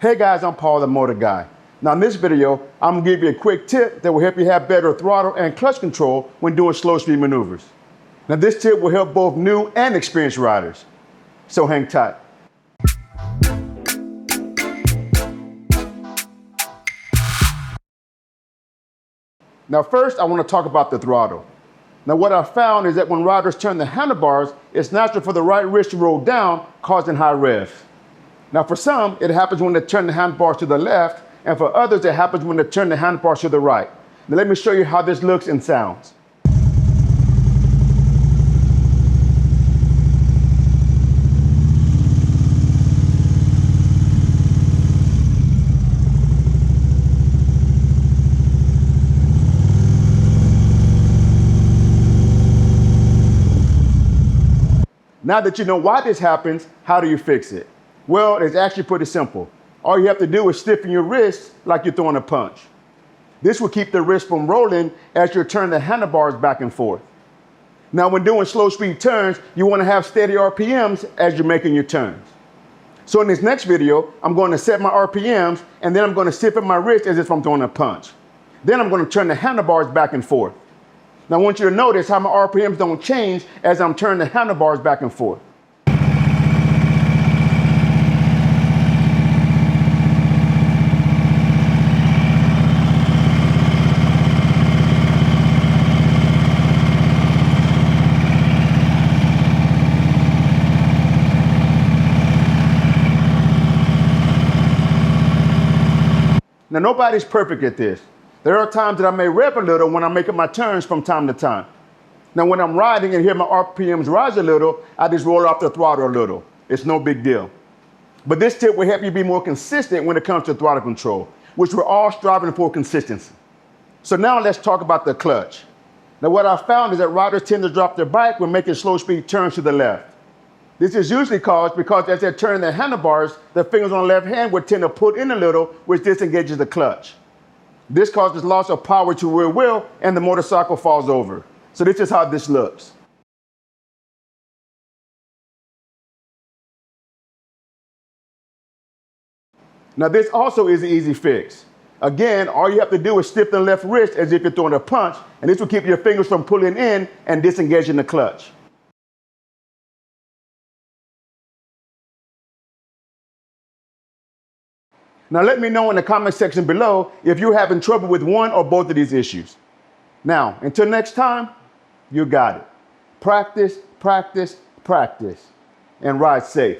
Hey guys, I'm Paul the Motor Guy. Now in this video, I'm gonna give you a quick tip that will help you have better throttle and clutch control when doing slow speed maneuvers. Now this tip will help both new and experienced riders. So hang tight. Now first, I want to talk about the throttle. Now what I found is that when riders turn the handlebars, it's natural for the right wrist to roll down, causing high revs. Now for some, it happens when they turn the handlebars to the left, and for others, it happens when they turn the handlebars to the right. Now let me show you how this looks and sounds. Now that you know why this happens, how do you fix it? Well, it's actually pretty simple. All you have to do is stiffen your wrist like you're throwing a punch. This will keep the wrist from rolling as you turn the handlebars back and forth. Now, when doing slow speed turns, you want to have steady RPMs as you're making your turns. So in this next video, I'm going to set my RPMs, and then I'm going to stiffen my wrist as if I'm throwing a punch. Then I'm going to turn the handlebars back and forth. Now I want you to notice how my RPMs don't change as I'm turning the handlebars back and forth. Now nobody's perfect at this. There are times that I may rev a little when I'm making my turns from time to time. Now when I'm riding and hear my RPMs rise a little, I just roll off the throttle a little. It's no big deal. But this tip will help you be more consistent when it comes to throttle control, which we're all striving for consistency. So now let's talk about the clutch. Now what I found is that riders tend to drop their bike when making slow speed turns to the left. This is usually caused because as they're turning their handlebars, their fingers on the left hand would tend to pull in a little, which disengages the clutch. This causes loss of power to rear wheel and the motorcycle falls over. So this is how this looks. Now this also is an easy fix. Again, all you have to do is stiffen the left wrist as if you're throwing a punch, and this will keep your fingers from pulling in and disengaging the clutch. Now let me know in the comment section below if you're having trouble with one or both of these issues. Now, until next time, you got it. Practice, practice, practice, and ride safe.